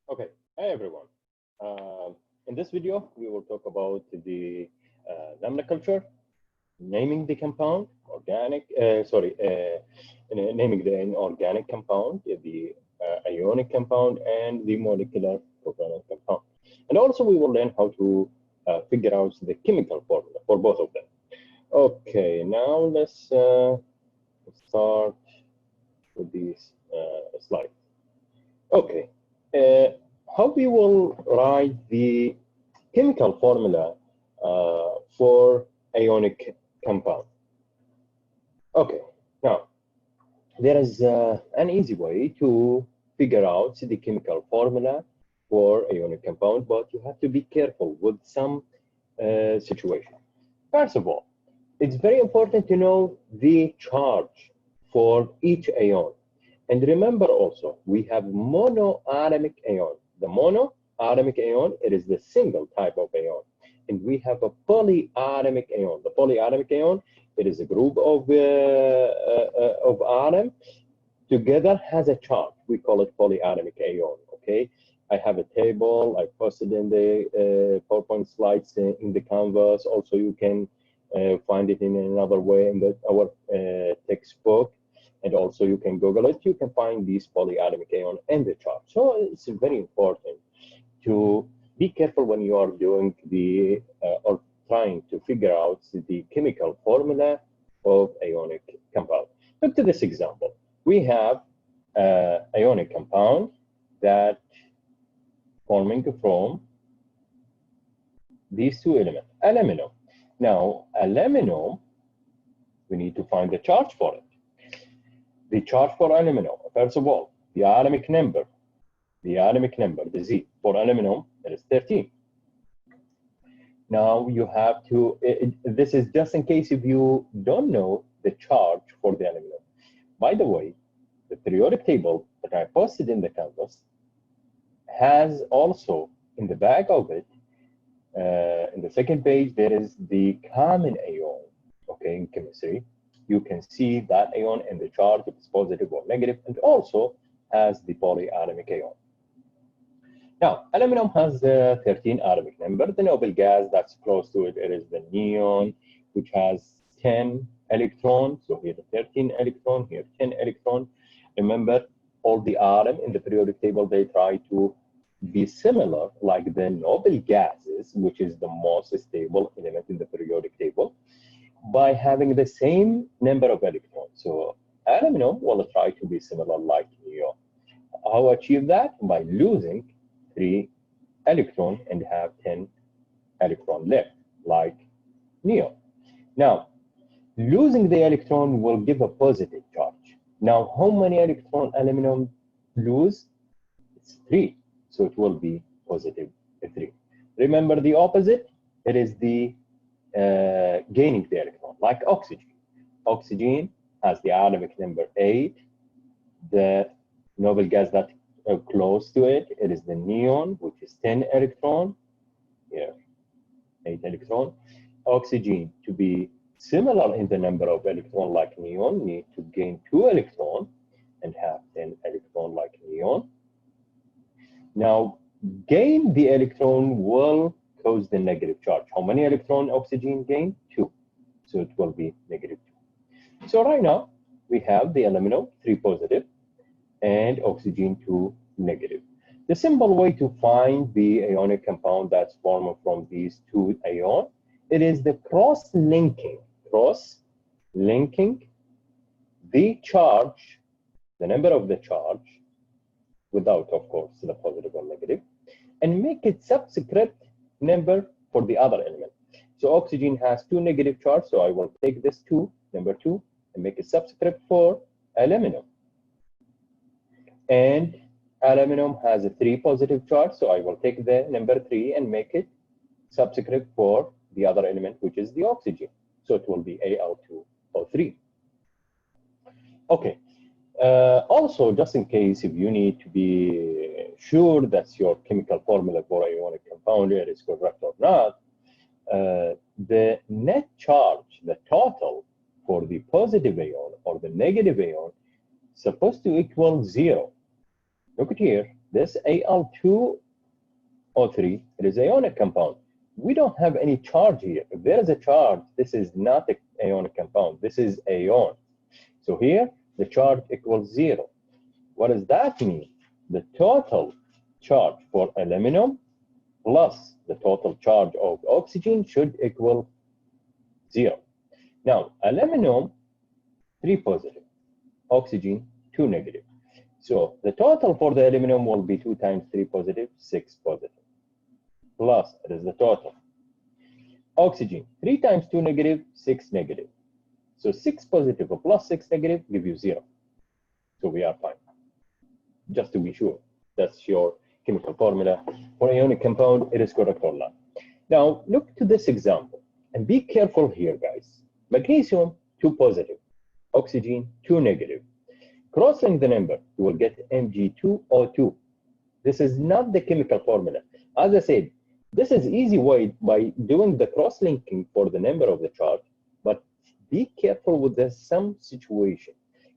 Okay, hi everyone. In this video, we will talk about the nomenclature, naming the compound, naming the inorganic compound, the ionic compound, and the molecular organic compound. And also, we will learn how to figure out the chemical formula for both of them. Okay, now let's start with this slide. Okay. Uh, how we will write the chemical formula for ionic compound? Okay, now there is an easy way to figure out the chemical formula for ionic compound, but you have to be careful with some situation. First of all, it's very important to know the charge for each ion. And remember also, we have monoatomic ion. The monoatomic ion, it is the single type of ion. And we have a polyatomic ion. The polyatomic ion, it is a group of atom together has a charge. We call it polyatomic ion, okay? I have a table I posted in the PowerPoint slides in the Canvas. Also, you can find it in another way in our textbook. And also you can Google it. You can find these polyatomic ion and the chart. So it's very important to be careful when you are doing the or trying to figure out the chemical formula of ionic compound. Look to this example. We have ionic compound that forming from these two elements, aluminum. Now, aluminum, we need to find the charge for it. The charge for aluminum, first of all, the atomic number, the Z for aluminum, it is 13. Now you have to, this is just in case if you don't know the charge for the aluminum. By the way, the periodic table that I posted in the Canvas has also in the back of it, in the second page, there is the common ion, okay, in chemistry. You can see that ion and the charge, if it's positive or negative, and also has the polyatomic ion. Now, aluminum has 13 atomic number. The noble gas that's close to it, it is the neon, which has 10 electrons. So here 13 electron, here 10 electron. Remember, all the atom in the periodic table, they try to be similar, like the noble gases, which is the most stable element in the periodic table, by having the same number of electrons. So aluminum will try to be similar like neon. How achieve that? By losing 3 electrons and have 10 electrons left, like neon. Now, losing the electron will give a positive charge. Now, how many electrons aluminum lose? It's 3. So it will be positive 3. Remember the opposite? It is the gaining the electron, like oxygen. Oxygen has the atomic number 8. The noble gas that close to it, it is the neon, which is 10 electron. Here, 8 electron. Oxygen, to be similar in the number of electron like neon, need to gain 2 electron and have 10 electron like neon. Now, gain the electron will cause the negative charge. How many electron oxygen gain? 2. So it will be negative 2. So right now, we have the aluminum 3 positive and oxygen 2 negative. The simple way to find the ionic compound that's formed from these two ions, it is the cross-linking the charge, the number of the charge, without, of course, the positive or negative, and make it subscript number for the other element. So oxygen has 2 negative charge, so I will take this 2, number 2, and make it subscript for aluminum. And aluminum has a 3 positive charge, so I will take the number 3 and make it subscript for the other element, which is the oxygen. So it will be Al2O3. Okay. Also, just in case if you need to be sure that your chemical formula for ionic compound is correct or not, the net charge, the total for the positive ion or the negative ion, supposed to equal 0. Look at here, This Al2O3, it is ionic compound. We don't have any charge here. If there is a charge, this is not an ionic compound. This is ion. So here, the charge equals 0. What does that mean? The total charge for aluminum plus the total charge of oxygen should equal 0. Now, aluminum, 3 positive. Oxygen, 2 negative. So the total for the aluminum will be 2 times 3 positive, 6 positive. Plus, it is the total. Oxygen, 3 times 2 negative, 6 negative. So 6 positive plus 6 negative give you 0. So we are fine. Just to be sure, that's your chemical formula. For ionic compound, it is correct or not. Now, look to this example. And be careful here, guys. Magnesium, 2 positive. Oxygen, 2 negative. Crossing the number, you will get Mg2O2. This is not the chemical formula. As I said, this is easy way by doing the cross-linking for the number of the charge, but be careful with the some situation.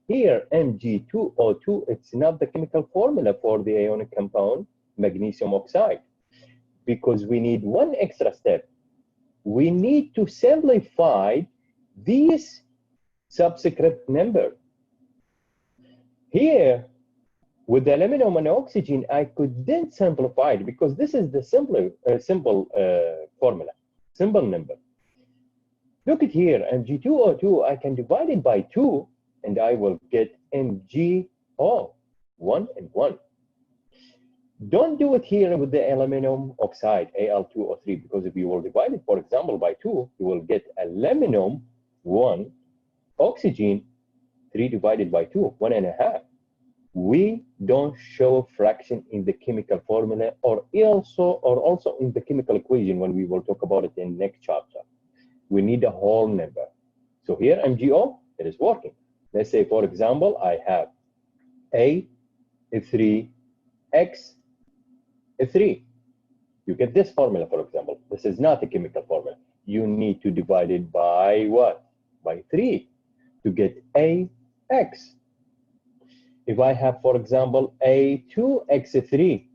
Here, Mg2O2, it's not the chemical formula for the ionic compound magnesium oxide, because we need one extra step. We need to simplify this subscript number. Here, with the aluminum and oxygen, I could then simplify it because this is the simple formula, simple number. Look at here, Mg2O2, I can divide it by 2, and I will get MgO, 1 and 1. Don't do it here with the aluminum oxide, Al2O3, because if you will divide it, for example, by 2, you will get aluminum 1, oxygen 3 divided by 2, 1.5. We don't show fraction in the chemical formula or also in the chemical equation when we will talk about it in next chapter. We need a whole number. So here, MgO, it is working. Let's say, for example, I have A3X3. You get this formula, for example. This is not a chemical formula. You need to divide it by what? By 3 to get AX. If I have, for example, A2X3,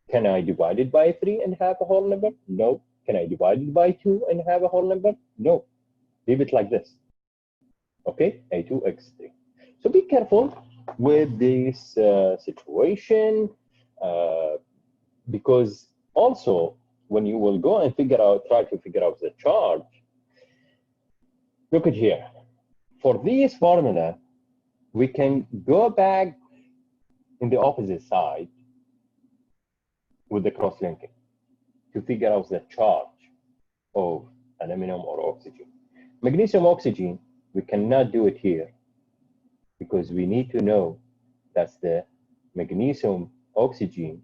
can I divide it by 3 and have a whole number? No. Can I divide it by 2 and have a whole number? No. Leave it like this. Okay, A2X3. So be careful with this situation because also when you will go and try to figure out the charge, look at here. For this formula, we can go back in the opposite side with the cross-linking to figure out the charge of aluminum or oxygen. Magnesium oxygen, we cannot do it here because we need to know that the magnesium oxygen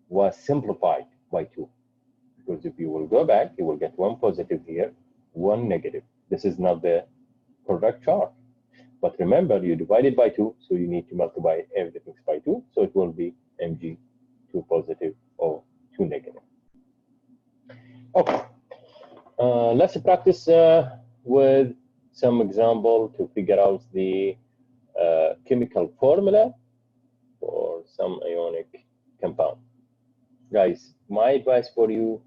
was simplified by 2. Because if you will go back, you will get 1 positive here, 1 negative. This is not the correct charge. But remember, you divided by 2, so you need to multiply everything by 2. So it will be Mg 2 positive or 2 negative. Okay, let's practice with some example to figure out the chemical formula for some ionic compound. Guys, my advice for you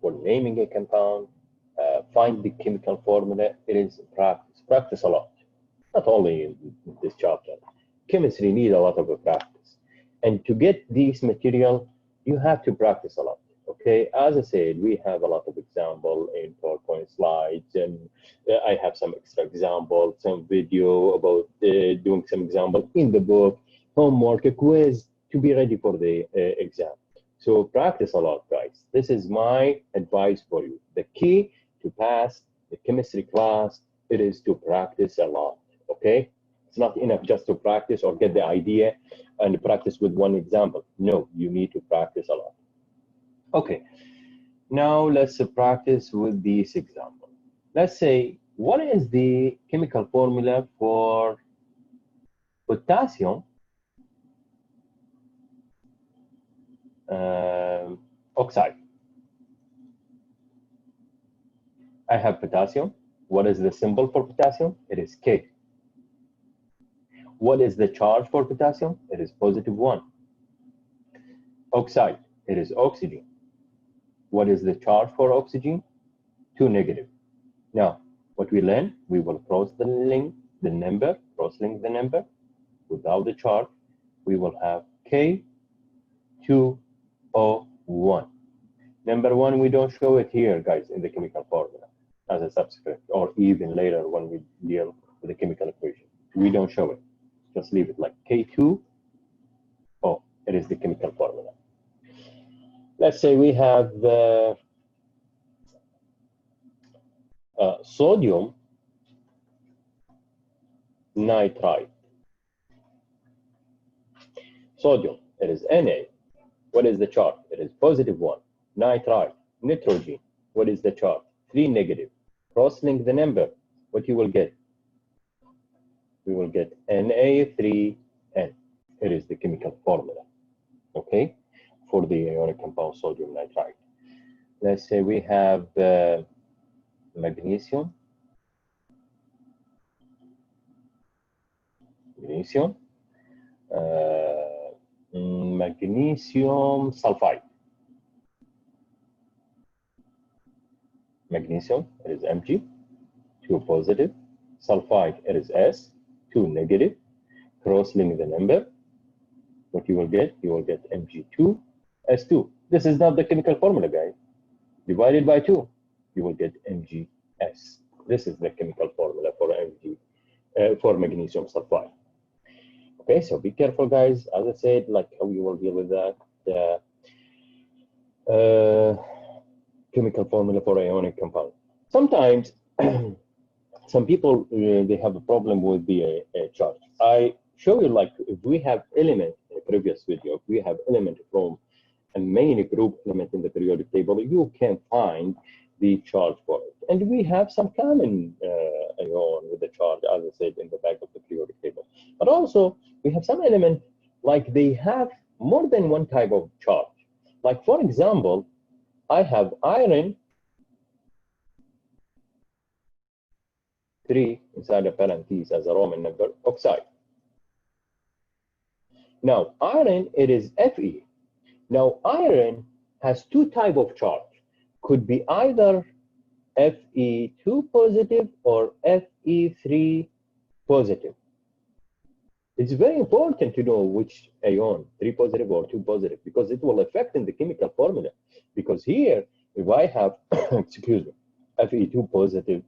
for naming a compound, find the chemical formula. It is practice. Practice a lot. Not only in this chapter. Chemistry needs a lot of practice. And to get this material, you have to practice a lot. Okay, as I said, we have a lot of example in PowerPoint slides, and I have some extra examples, some video about doing some example in the book, homework, a quiz to be ready for the exam. So practice a lot, guys. This is my advice for you. The key to pass the chemistry class, it is to practice a lot, okay? It's not enough just to practice or get the idea and practice with one example. No, you need to practice a lot. Okay, now let's practice with this example. Let's say, what is the chemical formula for potassium oxide? I have potassium. What is the symbol for potassium? It is K. What is the charge for potassium? It is +1. Oxide, it is oxygen. What is the charge for oxygen? 2 negative. Now, what we learn, we will cross-link the number, cross-link the number without the charge. We will have K2O1. Number 1, we don't show it here, guys, in the chemical formula as a subscript, or even later when we deal with the chemical equation. We don't show it. Just leave it like K2O. It is the chemical formula. Let's say we have sodium nitrite. Sodium, it is Na. What is the charge? It is positive 1. Nitrite, nitrogen. What is the charge? 3 negative. Cross-link the number. What you will get? We will get Na3N. It is the chemical formula, okay, for the ionic compound sodium nitrite. Let's say we have magnesium. Magnesium sulfide. Magnesium, it is Mg, 2 positive. Sulfide, it is S, 2 negative. Cross-link the number. What you will get? You will get Mg2S2. This is not the chemical formula, guys. Divided by 2, you will get Mgs. This is the chemical formula for for magnesium sulfide. Okay, so be careful, guys. As I said, like how you will deal with that. Chemical formula for ionic compound. Sometimes some people they have a problem with the charge. I show you, like, if we have element in the previous video, if we have element from a main group element in the periodic table, you can find the charge for it. And we have some common ion with the charge, as I said, in the back of the periodic table. But also, we have some element like they have more than one type of charge. Like, for example, I have iron 3 inside a parenthesis as a Roman number, oxide. Now, iron, it is Fe. Now, iron has 2 types of charge. Could be either Fe2 positive or Fe3 positive. It's very important to know which ion, 3 positive or 2 positive, because it will affect in the chemical formula. Because here, if I have, excuse me, Fe2 positive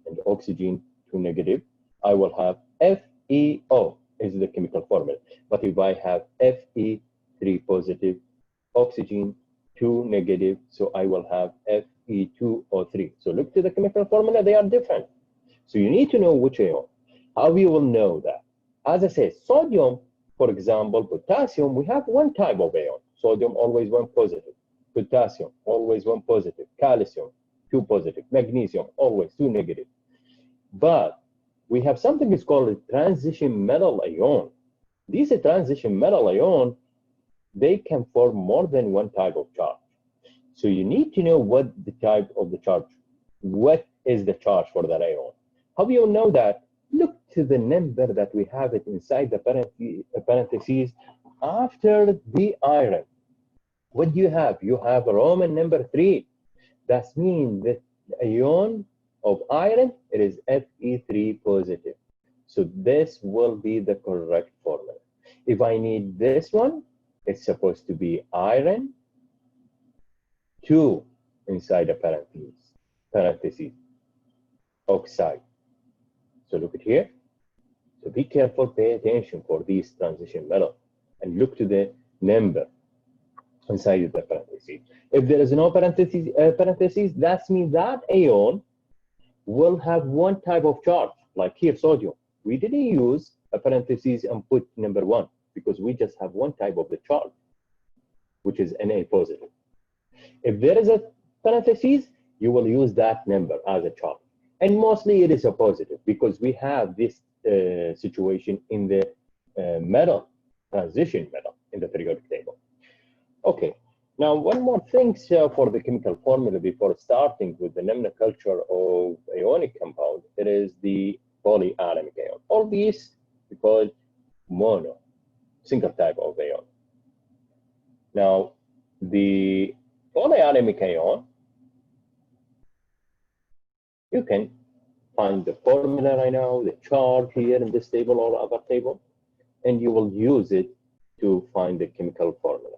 and oxygen 2 negative, I will have FeO is the chemical formula. But if I have Fe3 positive, oxygen 2 negative, so I will have Fe2O3. So look to the chemical formula, they are different. So you need to know which ion. How you will know that? As I said, sodium, for example, potassium, we have one type of ion. Sodium, always 1 positive. Potassium, always 1 positive. Calcium, 2 positive. Magnesium, always 2 negative. But we have something is called a transition metal ion. These transition metal ion, they can form more than one type of charge. So you need to know what the type of the charge, what is the charge for that ion. How do you know that? Look to the number that we have it inside the parentheses after the iron. What do you have? You have Roman number 3. That means that ion of iron, it is Fe3 positive. So this will be the correct formula. If I need this one, it's supposed to be iron 2 inside a parentheses, oxide. So look at here. So be careful, pay attention for these transition metal, and look to the number inside the parentheses. If there is no parentheses, that means that ion will have one type of charge. Like here, sodium. We didn't use a parentheses and put number 1 because we just have one type of the charge, which is Na positive. If there is a parentheses, you will use that number as a charge. And mostly it is a positive because we have this situation in the metal, transition metal in the periodic table. Okay, now one more thing for the chemical formula before starting with the nomenclature of ionic compound, it is the polyatomic ion. All these because mono, single type of ion. Now, the polyatomic ion, you can find the formula right now, the charge here in this table or other table, and you will use it to find the chemical formula.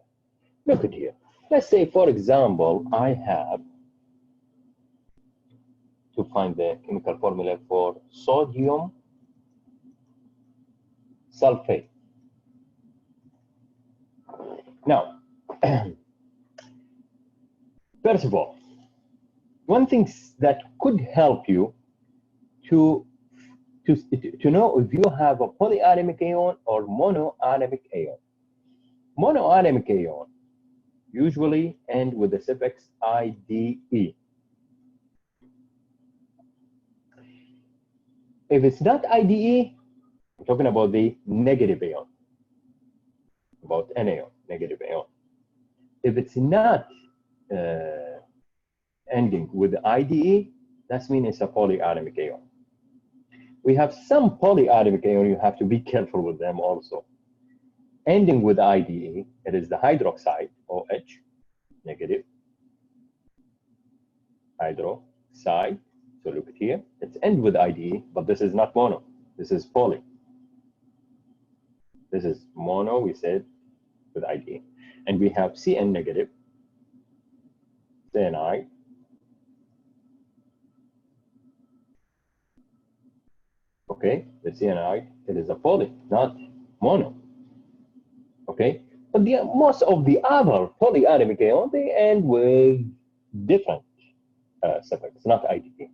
Look at here. Let's say, for example, I have to find the chemical formula for sodium sulfate. Now, first of all, one thing that could help you to know if you have a polyatomic ion or monoatomic ion. Monoatomic ion usually end with the suffix IDE. If it's not IDE, I'm talking about the negative ion, about anion, negative ion. If it's not ending with IDE, that means it's a polyatomic ion. We have some polyatomic ion, you have to be careful with them also. Ending with IDE, it is the hydroxide, OH, negative, hydroxide. So look at here, it's end with IDE, but this is not mono, this is poly. This is mono, we said, with IDE. And we have Cn negative, cyanide, okay, the cyanide, it is a poly, not mono, okay? But most of the other polyatomic ions, they end with different suffix, not IDE.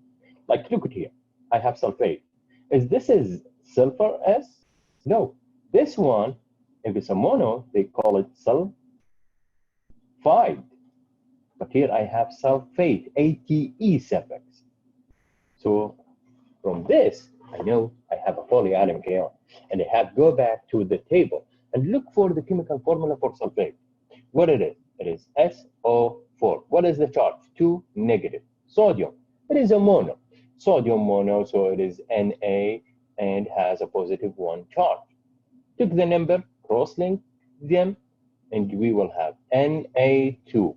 Like, look at here, I have sulfate. This is sulfur S? No, this one, if it's a mono, they call it sulfide. But here I have sulfate, ATE suffix. So from this, I know I have a polyatomic ion. And I have to go back to the table and look for the chemical formula for sulfate. What it is? It is SO4. What is the charge? 2 negative. Sodium. It is a mono. Sodium mono, so it is Na and has a positive 1 charge. Took the number, cross-link them, and we will have Na2.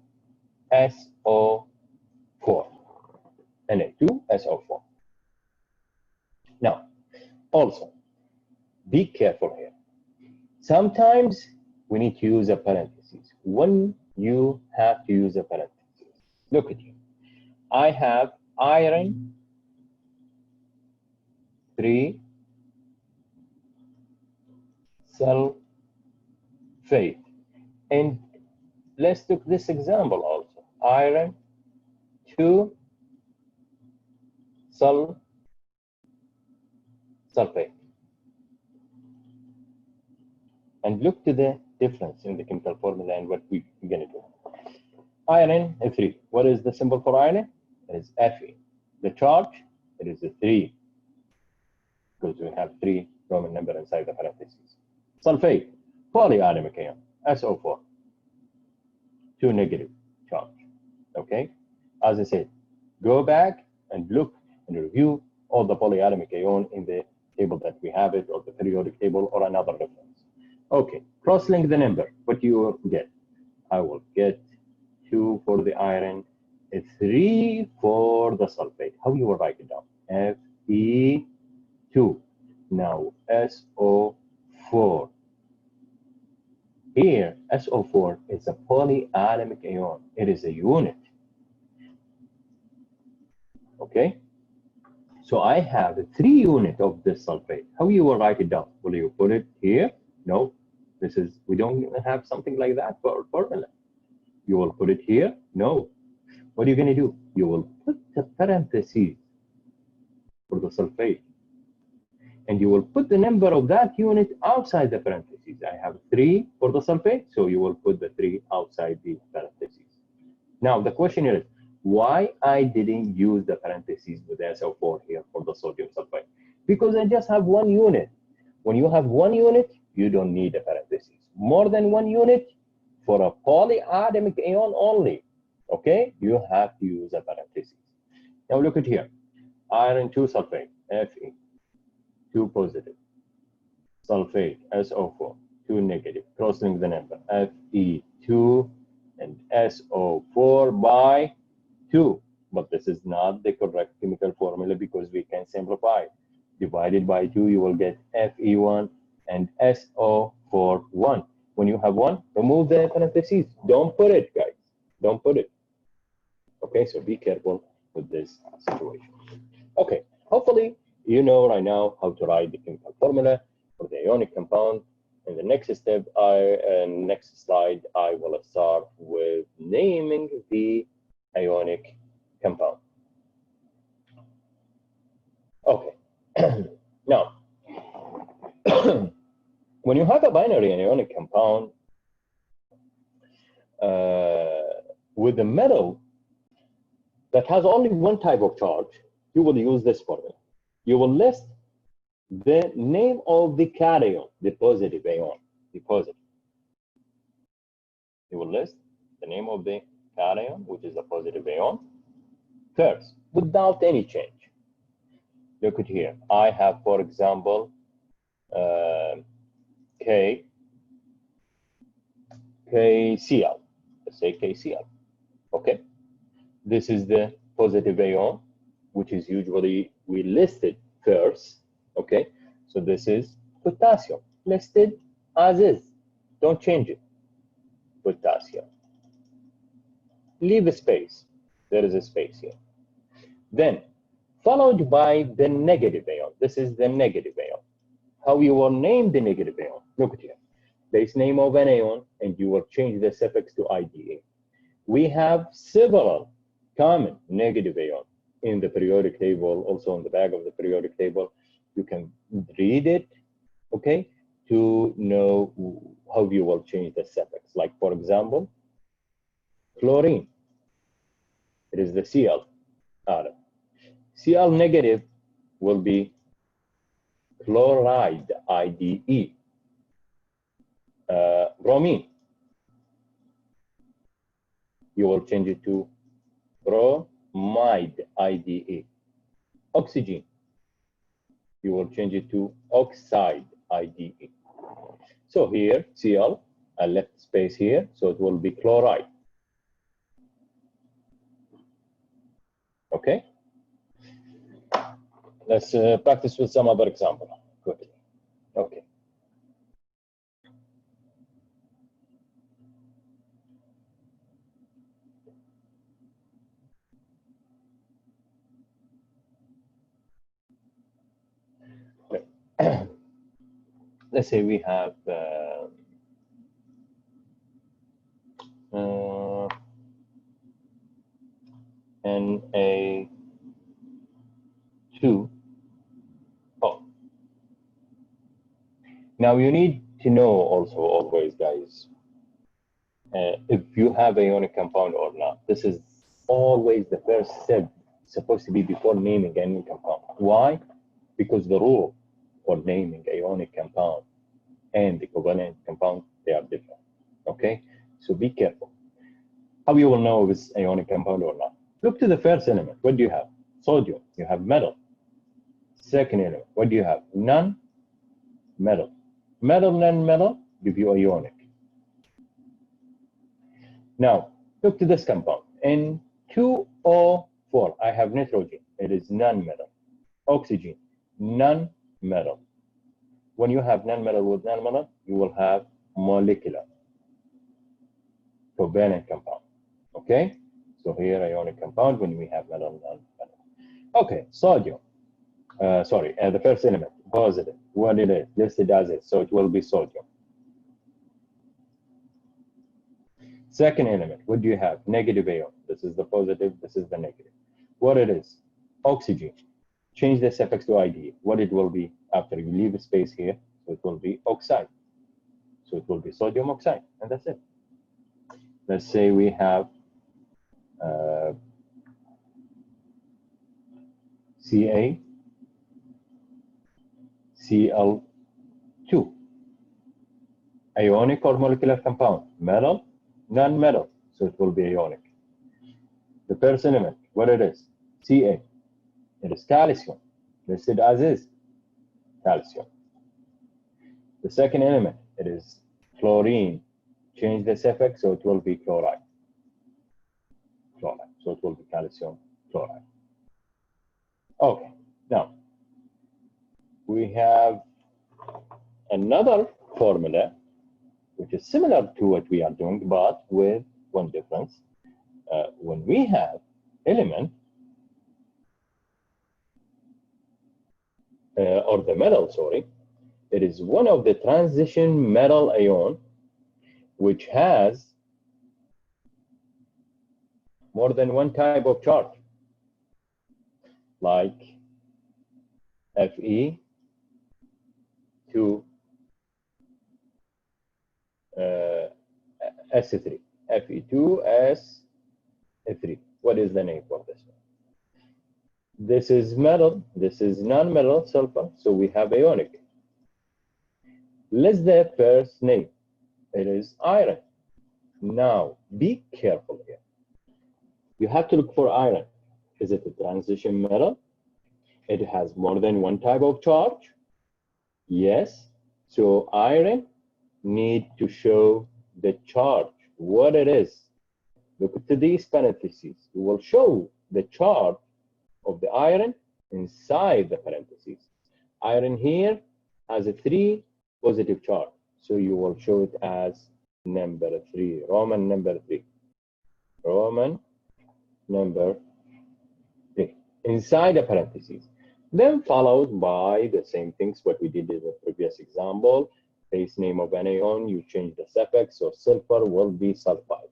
SO4. Na2SO4. Now, also, be careful here. Sometimes we need to use a parenthesis. When you have to use a parenthesis, look at you. I have iron 3 sulfate. And let's take this example also. Iron 2 sulfate. And look to the difference in the chemical formula and what we're going to do. Iron, Fe. What is the symbol for iron? It is Fe. The charge, it is a 3. Because we have 3 Roman number inside the parentheses. Sulfate, polyatomic ion, SO4. 2 negative charge. Okay? As I said, go back and look and review all the polyatomic ion in the table that we have it, or the periodic table, or another reference. Okay, cross-link the number. What do you get? I will get 2 for the iron, 3 for the sulfate. How you will write it down? Fe2. Now SO4. Here, SO4 is a polyatomic ion. It is a unit. Okay? So I have 3 units of this sulfate. How you will write it down? Will you put it here? No. This is, we don't have something like that for formula. You will put it here? No. What are you going to do? You will put the parentheses for the sulfate. And you will put the number of that unit outside the parentheses. I have 3 for the sulfate, so you will put the 3 outside the parentheses. Now, the question is, why I didn't use the parentheses with SO4 here for the sodium sulfate? Because I just have 1 unit. When you have 1 unit, you don't need a parentheses. More than 1 unit, for a polyatomic ion only, okay, you have to use a parentheses. Now look at here. Iron 2 sulfate, Fe, 2 positive. Sulfate, SO4, 2 negative, crossing the number, Fe2 and SO4 by 2. But this is not the correct chemical formula because we can simplify it. Divided by 2, you will get Fe1 and SO4 1. When you have 1, remove the parentheses. Don't put it, guys. Don't put it. Okay, so be careful with this situation. Okay, hopefully you know right now how to write the chemical formula for the ionic compound. In the next step, next slide, I will start with naming the ionic compound. Okay, now, when you have a binary ionic compound with a metal that has only one type of charge, you will use this formula. You will list the name of the cation, the positive ion, the positive. You will list the name of the cation, which is a positive ion, first, without any change. Look at here. I have, for example, KCl. Let's say KCl. Okay. This is the positive ion, which is usually we listed first. Okay. So this is potassium, listed as is. Don't change it. Potassium. Leave a space. There is a space here. Then, followed by the negative ion. This is the negative ion. How you will name the negative ion? Look at here. Base name of an ion, and you will change the suffix to IDA. We have several common negative ions in the periodic table, also on the back of the periodic table. You can read it, okay, to know how you will change the suffix. Like, for example, chlorine. It is the Cl atom. Cl negative will be chloride, IDE. Bromine, you will change it to bromide, IDE. Oxygen, you will change it to oxide, IDE. So here, Cl, I left space here, so it will be chloride. Okay? Let's practice with some other example quickly. Okay. Let's say we have Na2O. Now you need to know also always, guys, if you have ionic compound or not. This is always the first step supposed to be before naming any compound. Why? Because the rule for naming ionic compound and the covalent compound, they are different. Okay, so be careful. How you will know if it's ionic compound or not? Look to the first element. What do you have? Sodium. You have metal. Second element. What do you have? Non-metal. Metal, non-metal give you ionic. Now look to this compound. N2O4. I have nitrogen. It is non-metal. Oxygen. Non-metal. When you have non-metal with non-metal, you will have molecular covalent compound. Okay, so here ionic compound when we have metal, non-metal. Okay, sodium. The first element, positive. What it is listed as it, so it will be sodium. Second element, what do you have? Negative ion. This is the positive. This is the negative. What it is? Oxygen. Change the suffix to ID. What it will be after you leave a space here, so it will be oxide. So it will be sodium oxide, and that's it. Let's say we have CaCl2. Ionic or molecular compound? Metal, non-metal, so it will be ionic. The first element, what it is? Ca. It is calcium, listed as is, calcium. The second element, it is chlorine. Change the suffix, so it will be chloride. Chloride, so it will be calcium chloride. Okay, now we have another formula which is similar to what we are doing, but with one difference. When we have element, or the metal, sorry, it is one of the transition metal ion which has more than one type of charge, like Fe to S3, Fe2S3. What is the name for this one? This is metal, this is non-metal sulfur, so we have ionic. Let's the first name, it is iron. Now, be careful here. You have to look for iron. Is it a transition metal? It has more than one type of charge? Yes. So iron need to show the charge, what it is. Look at these parentheses. You will show the charge of the iron inside the parentheses. Iron here has a 3 positive charge. So you will show it as number 3, Roman number 3. Roman number 3 inside the parentheses. Then followed by the same things what we did in the previous example. Base name of an ion, you change the suffix, so sulfur will be sulfide.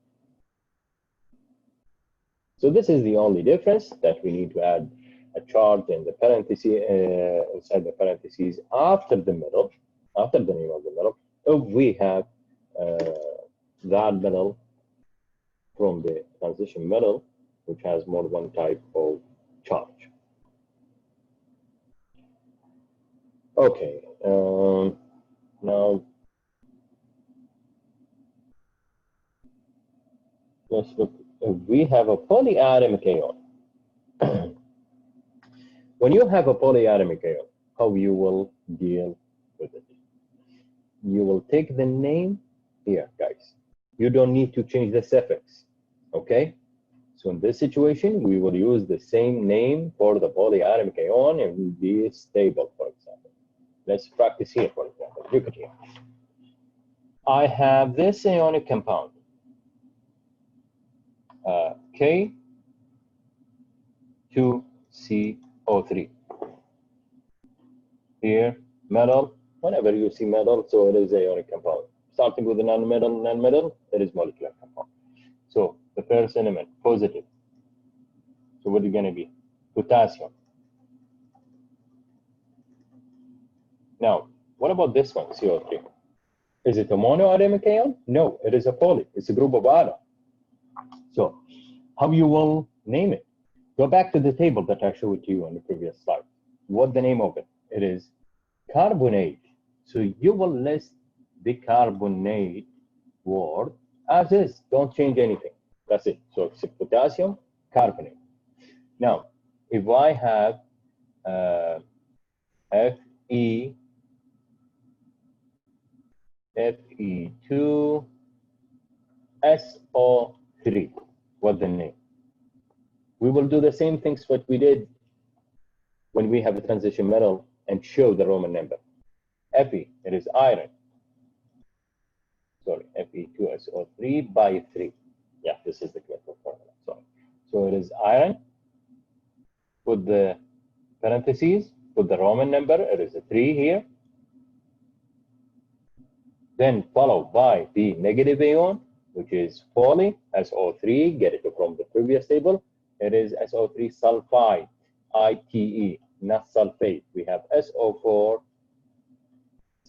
So this is the only difference, that we need to add a charge in the parentheses, inside the parentheses after the metal, after the name of the metal, if we have that metal from the transition metal, which has more than one type of charge. Okay, now let's look. If we have a polyatomic ion, when you have a polyatomic ion, how you will deal with it? You will take the name here, guys. You don't need to change the suffix, okay? So in this situation, we will use the same name for the polyatomic ion and will be stable, for example. Let's practice here, for example. Look at here. I have this ionic compound, K2CO3. Here, metal. Whenever you see metal, so it is ionic compound. Starting with the non-metal, it is molecular compound. So the first element, positive. So what is going to be? Potassium. Now, what about this one, CO3? Is it a monoatomic ion? No, it is a poly. It's a group of atoms. So how you will name it? Go back to the table that I showed to you on the previous slide. What the name of it? It is carbonate. So you will list the carbonate word as is. Don't change anything. That's it. So it's potassium carbonate. Now, if I have Fe2SO3, what the name? We will do the same things what we did when we have a transition metal and show the Roman number. Fe, it is iron. Sorry, Fe2SO3 by 3. Yeah, this is the correct formula. Sorry. So it is iron. Put the parentheses, put the Roman number. It is a 3 here. Then followed by the negative ion, which is poly, SO3. Get it from the previous table. It is SO3 sulfide, ITE, not sulfate. We have SO4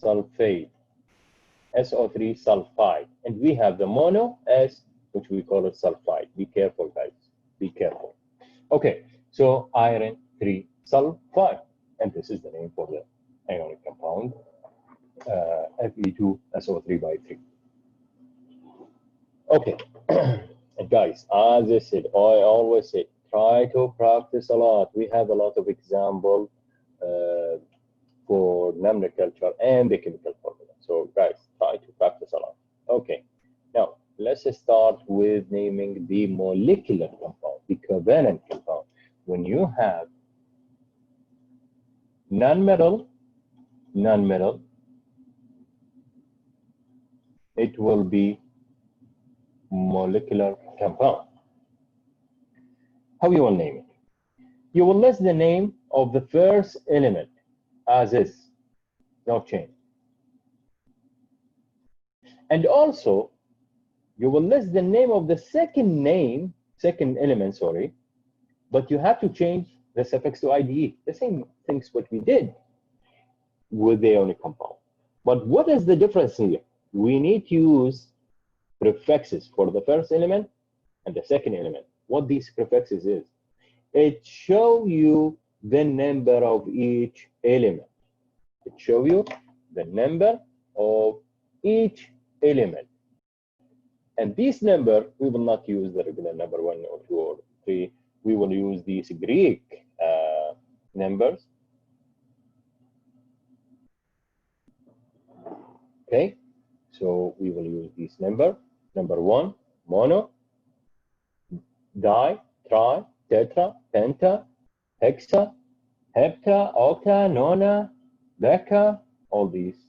sulfate, SO3 sulfide, and we have the mono S, which we call it sulfide. Be careful, guys. Be careful. Okay, so iron 3 sulfide, and this is the name for the ionic compound, Fe2SO3 by 3. Okay, and guys, as I said, I always say, try to practice a lot. We have a lot of examples for nomenclature and the chemical formula. So guys, try to practice a lot. Okay, now let's start with naming the molecular compound, the covalent compound. When you have non-metal, it will be molecular compound. How you will name it? You will list the name of the first element as is, no change. And also, you will list the name of the second element, sorry, but you have to change the suffix to IDE. The same things what we did with the ionic compound. But what is the difference here? We need to use prefixes for the first element and the second element. What these prefixes is, it show you the number of each element. It show you the number of each element. And this number, we will not use the regular number 1 or 2 or 3. We will use these Greek numbers. Okay, so we will use this number. Number 1, mono, di, tri, tetra, penta, hexa, hepta, octa, nona, deca, all these,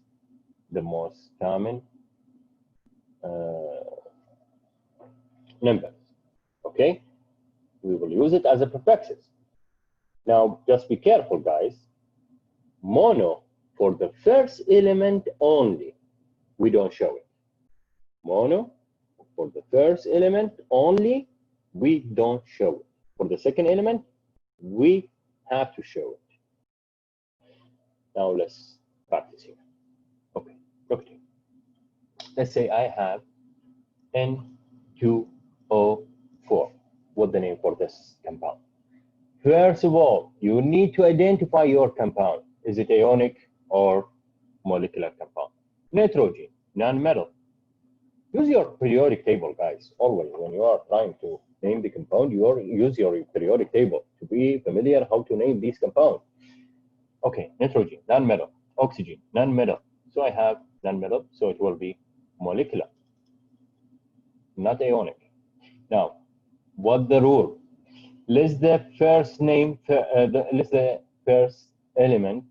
the most common numbers. Okay, we will use it as a prefixes. Now, just be careful, guys. Mono, for the first element only, we don't show it. Mono, for the first element only, we don't show it. For the second element, we have to show it. Now let's practice here. Okay, look here. Let's say I have N2O4. What's the name for this compound? First of all, you need to identify your compound. Is it ionic or molecular compound? Nitrogen, non-metal. Use your periodic table, guys. Always, when you are trying to name the compound, use your periodic table to be familiar how to name these compounds. Okay, nitrogen, non-metal. Oxygen, non-metal. So I have non-metal, so it will be molecular, not ionic. Now, what the rule? List the first name, list the first element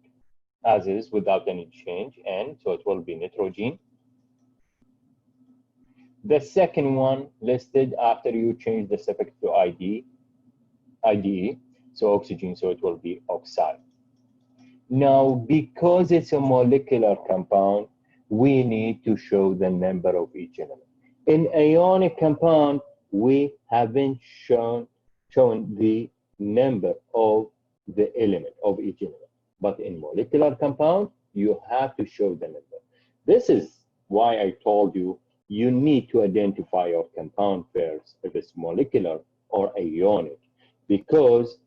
as is without any change, and so it will be nitrogen. The second one listed after you change the suffix to IDE, so oxygen, so it will be oxide. Now, because it's a molecular compound, we need to show the number of each element. In ionic compound, we haven't shown the number of the element of each element. But in molecular compound, you have to show the number. This is why I told you you need to identify your compound first, if it's molecular or ionic, because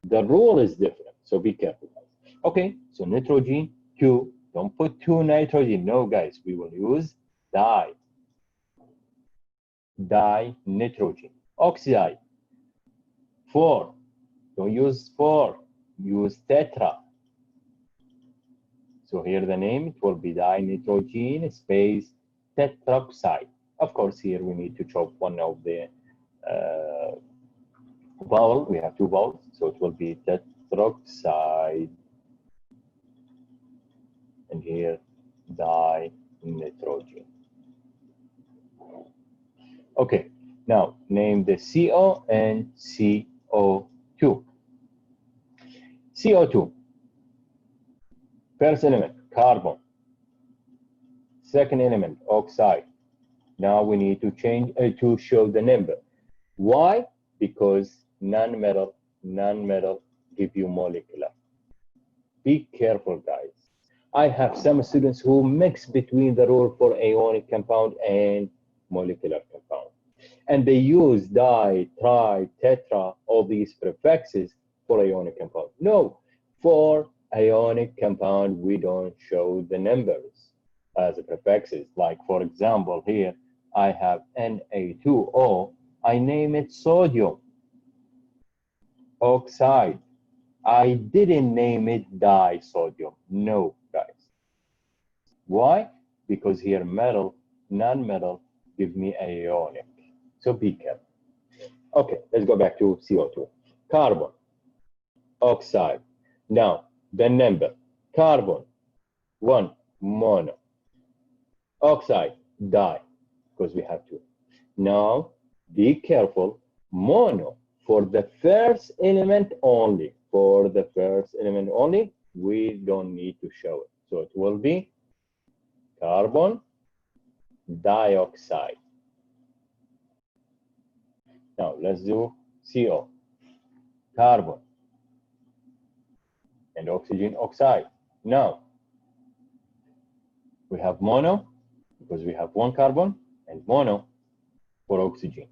the rule is different. So be careful, guys. Okay, so nitrogen, 2. Don't put 2 nitrogen. No, guys, we will use di-nitrogen. Oxide, 4. Don't use 4. Use tetra. So here the name, it will be di-nitrogen space tetroxide. Of course, here we need to chop one of the vowel. We have 2 vowels, so it will be tetroxide. And here, di-nitrogen. Okay, now name the CO and CO2. CO2, first element, carbon. Second element, oxide. Now we need to change to show the number. Why? Because non-metal give you molecular. Be careful, guys. I have some students who mix between the rule for ionic compound and molecular compound. And they use di, tri, tetra, all these prefixes for ionic compound. No, for ionic compound, we don't show the numbers as prefixes. Like, for example, here, I have Na2O. I name it sodium oxide. I didn't name it disodium. No, guys. Why? because here metal, non-metal give me ionic. So be careful. Okay, let's go back to CO2. Carbon, oxide. Now, the number, carbon, 1, mono. Oxide, di, because we have 2. Now, be careful, mono, for the first element only. For the first element only, we don't need to show it. So it will be carbon dioxide. Now, let's do CO. Carbon and oxygen oxide. Now, we have mono, because we have 1 carbon, and mono for oxygen.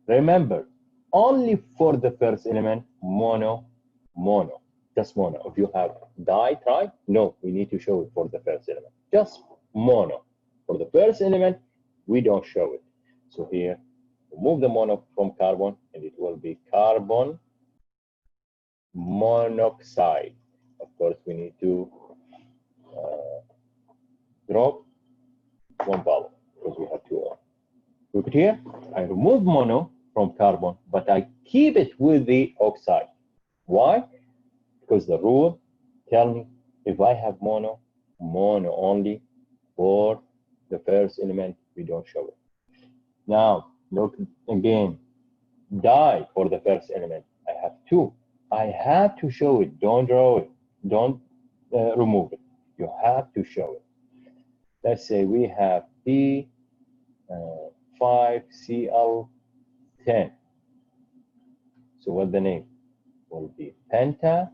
Remember, only for the first element, mono, mono, just mono. If you have di, tri, no, we need to show it for the first element. Just mono. For the first element, we don't show it. So here, remove the mono from carbon, and it will be carbon monoxide. Of course, we need to drop 1 vowel, because we have 2 O. Look at here, I remove mono from carbon, but I keep it with the oxide. Why? Because the rule tells me if I have mono, mono only. For the first element, we don't show it. Now, look again, di for the first element. I have 2. I have to show it. Don't draw it. Don't remove it. You have to show it. Let's say we have P5Cl10. So what the name will be? Penta,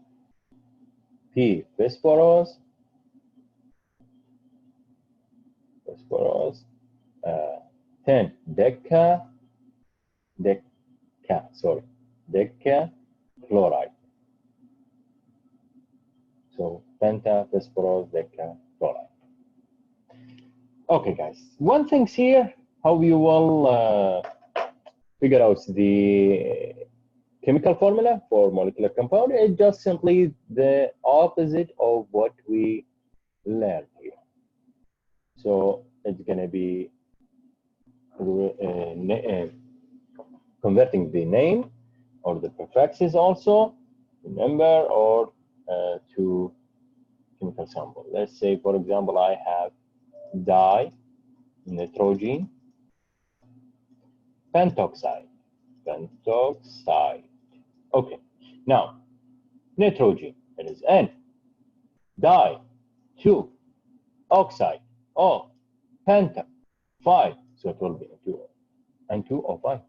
P phosphorus, 10 deca chloride. So penta phosphorus deca chloride. Okay, guys. One thing's here, how you will figure out the chemical formula for molecular compound. It's just simply the opposite of what we learned here. So it's going to be converting the name or the prefixes also, the number, or to chemical sample. Let's say, for example, I have dinitrogen pentoxide. Okay, now nitrogen, it is N, di, 2, oxide, O, penta, 5, so it will be N2O5.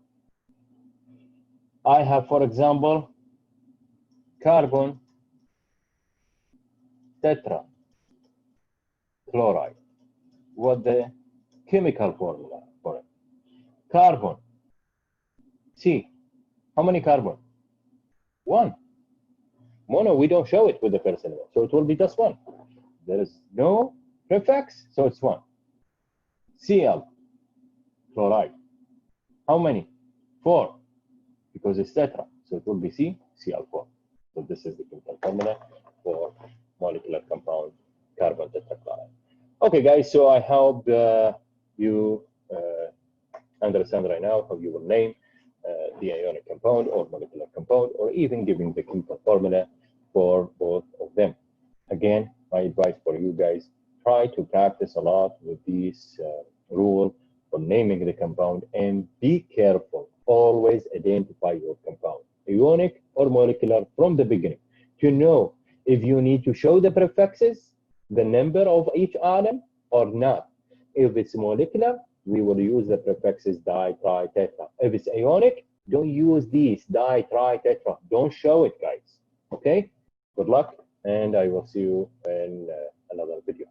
I have, for example, carbon tetrachloride. What the chemical formula for it? Carbon, C, how many carbon? 1. Mono, we don't show it with the first element, so it will be just 1. There is no prefix, so it's 1. Cl, chloride. How many? 4, because it's tetra, so it will be Cl4. So this is the chemical formula for molecular compound carbon tetrachloride. Okay, guys, so I hope you understand right now how you will name the ionic compound or molecular compound, or even giving the chemical formula for both of them. Again, my advice for you guys, try to practice a lot with this rule for naming the compound, and be careful. Always identify your compound, ionic or molecular, from the beginning, to know if you need to show the prefixes, the number of each atom, or not. If it's molecular, we will use the prefixes di, tri, tetra. If it's ionic, don't use these di, tri, tetra. Don't show it, guys. Okay? Good luck, and I will see you in another video.